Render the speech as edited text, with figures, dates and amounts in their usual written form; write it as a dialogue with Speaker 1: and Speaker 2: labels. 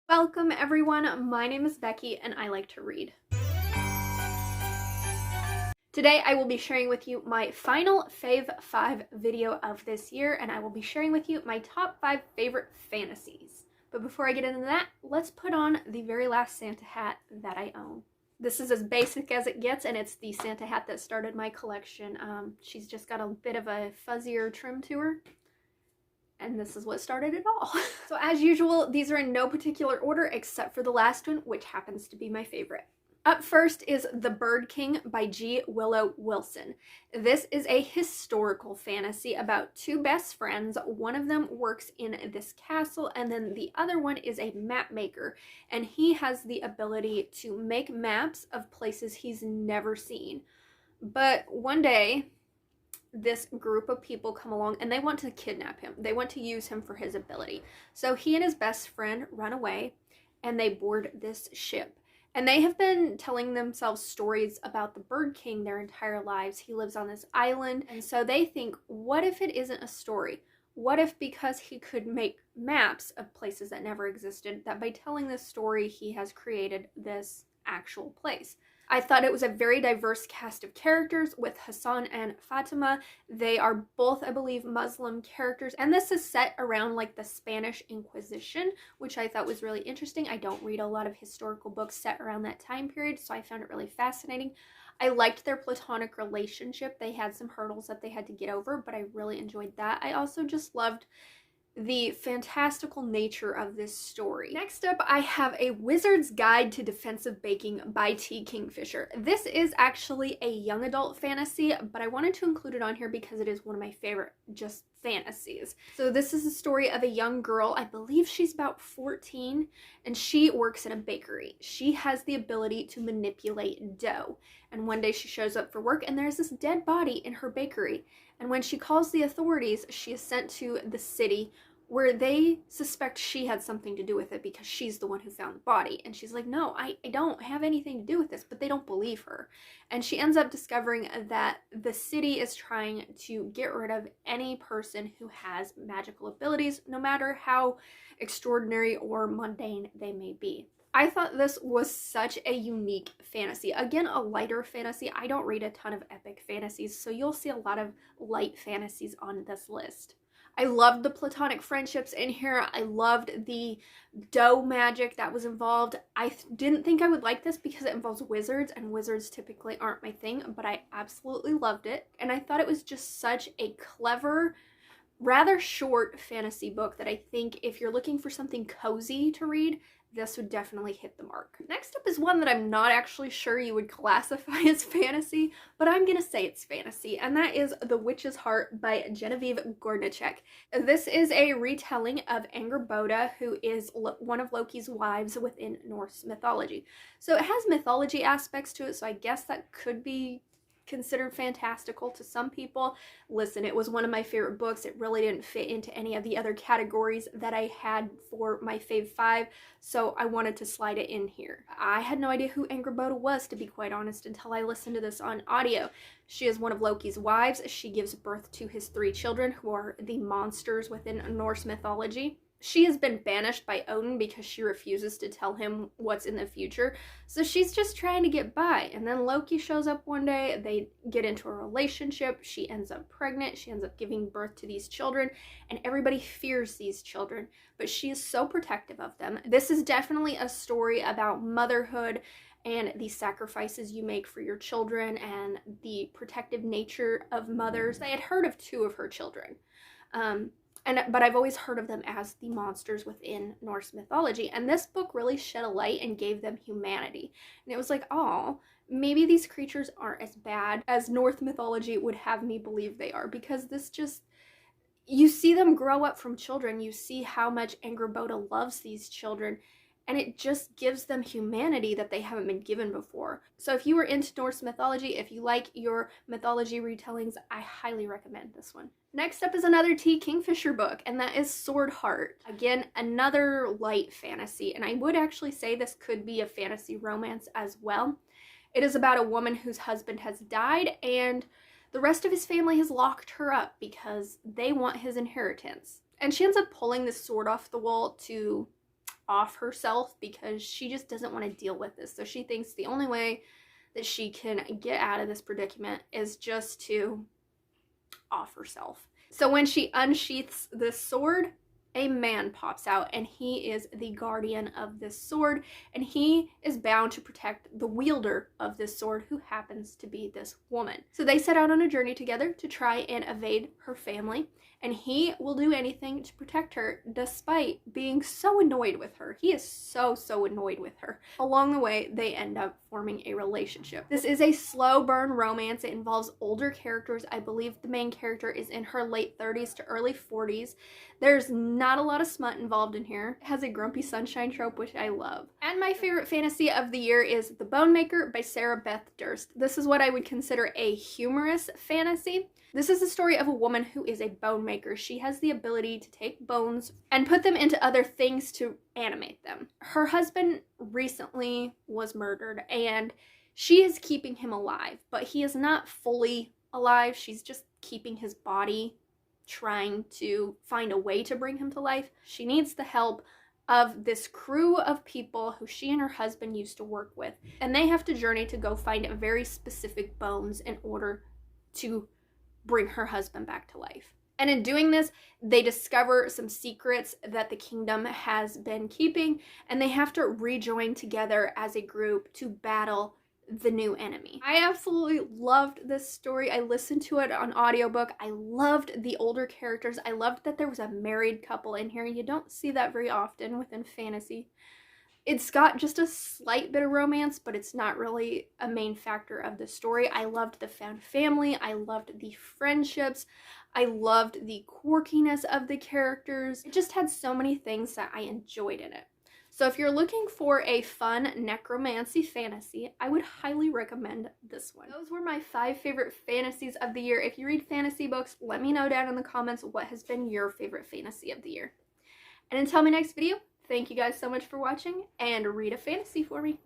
Speaker 1: Welcome everyone, my name is Becky and I like to read. Today I will be sharing with you my final Fave 5 video of this year, and I will be sharing with you my top 5 favorite fantasies. But before I get into that, let's put on the very last Santa hat that I own. This is as basic as it gets, and it's the Santa hat that started my collection. She's just got a bit of a fuzzier trim to her. And this is what started it all. So as usual, these are in no particular order except for the last one, which happens to be my favorite. Up first is The Bird King by G. Willow Wilson. This is a historical fantasy about two best friends. One of them works in this castle, and then the other one is a map maker, and he has the ability to make maps of places he's never seen. But one day, this group of people come along and they want to kidnap him. They want to use him for his ability. So he and his best friend run away and they board this ship. And they have been telling themselves stories about the Bird King their entire lives. He lives on this island. And so they think, what if it isn't a story? What if because he could make maps of places that never existed, that by telling this story, he has created this actual place? I thought it was a very diverse cast of characters with Hassan and Fatima. They are both, I believe, Muslim characters, and this is set around like the Spanish Inquisition, which I thought was really interesting. I don't read a lot of historical books set around that time period, so I found it really fascinating. I liked their platonic relationship. They had some hurdles that they had to get over, but I really enjoyed that. I also just loved the fantastical nature of this story. Next up, I have A Wizard's Guide to Defensive Baking by T. Kingfisher. This is actually a young adult fantasy, but I wanted to include it on here because it is one of my favorite just fantasies. So this is a story of a young girl. I believe she's about 14, and she works in a bakery. She has the ability to manipulate dough, and one day she shows up for work and there's this dead body in her bakery. And when she calls the authorities, she is sent to the city where they suspect she had something to do with it because she's the one who found the body. And she's like, no, I don't have anything to do with this, but they don't believe her. And she ends up discovering that the city is trying to get rid of any person who has magical abilities, no matter how extraordinary or mundane they may be. I thought this was such a unique fantasy. Again, a lighter fantasy. I don't read a ton of epic fantasies, so you'll see a lot of light fantasies on this list. I loved the platonic friendships in here. I loved the dough magic that was involved. I didn't think I would like this because it involves wizards, and wizards typically aren't my thing, but I absolutely loved it. And I thought it was just such a clever, rather short fantasy book that I think if you're looking for something cozy to read, this would definitely hit the mark. Next up is one that I'm not actually sure you would classify as fantasy, but I'm gonna say it's fantasy, and that is The Witch's Heart by Genevieve Gornichek. This is a retelling of Angrboda, who is one of Loki's wives within Norse mythology. So it has mythology aspects to it, so I guess that could be considered fantastical to some people. Listen, it was one of my favorite books. It really didn't fit into any of the other categories that I had for my Fave 5, so I wanted to slide it in here. I had no idea who Angrboda was, to be quite honest, until I listened to this on audio. She is one of Loki's wives. She gives birth to his 3 children, who are the monsters within Norse mythology. She has been banished by Odin because she refuses to tell him what's in the future. So she's just trying to get by. And then Loki shows up one day. They get into a relationship. She ends up pregnant. She ends up giving birth to these children. And everybody fears these children. But she is so protective of them. This is definitely a story about motherhood and the sacrifices you make for your children and the protective nature of mothers. I had heard of 2 of her children. But I've always heard of them as the monsters within Norse mythology. And this book really shed a light and gave them humanity. And it was like, oh, maybe these creatures aren't as bad as Norse mythology would have me believe they are. Because this just, you see them grow up from children. You see how much Angrboda loves these children. And it just gives them humanity that they haven't been given before. So if you were into Norse mythology, if you like your mythology retellings, I highly recommend this one. Next up is another T. Kingfisher book, and that is Sword Heart. Again, another light fantasy, and I would actually say this could be a fantasy romance as well. It is about a woman whose husband has died, and the rest of his family has locked her up because they want his inheritance. And she ends up pulling this sword off the wall to off herself because she just doesn't want to deal with this. So she thinks the only way that she can get out of this predicament is just to off herself. So when she unsheaths this sword, a man pops out, and he is the guardian of this sword, and he is bound to protect the wielder of this sword, who happens to be this woman. So they set out on a journey together to try and evade her family, and he will do anything to protect her despite being so annoyed with her. He is so annoyed with her. Along the way, they end up forming a relationship. This is a slow burn romance. It involves older characters. I believe the main character is in her late 30s to early 40s. There's not a lot of smut involved in here. It has a grumpy sunshine trope, which I love. And my favorite fantasy of the year is The Bone Maker by Sarah Beth Durst. This is what I would consider a humorous fantasy. This is the story of a woman who is a bone maker. She has the ability to take bones and put them into other things to animate them. Her husband recently was murdered, and she is keeping him alive, but he is not fully alive. She's just keeping his body, trying to find a way to bring him to life. She needs the help of this crew of people who she and her husband used to work with, and they have to journey to go find very specific bones in order to bring her husband back to life. And in doing this, they discover some secrets that the kingdom has been keeping, and they have to rejoin together as a group to battle the new enemy. I absolutely loved this story. I listened to it on audiobook. I loved the older characters. I loved that there was a married couple in here. You don't see that very often within fantasy. It's got just a slight bit of romance, but it's not really a main factor of the story. I loved the found family. I loved the friendships. I loved the quirkiness of the characters. It just had so many things that I enjoyed in it. So if you're looking for a fun necromancy fantasy, I would highly recommend this one. Those were my 5 favorite fantasies of the year. If you read fantasy books, let me know down in the comments what has been your favorite fantasy of the year. And until my next video, thank you guys so much for watching, and read a fantasy for me.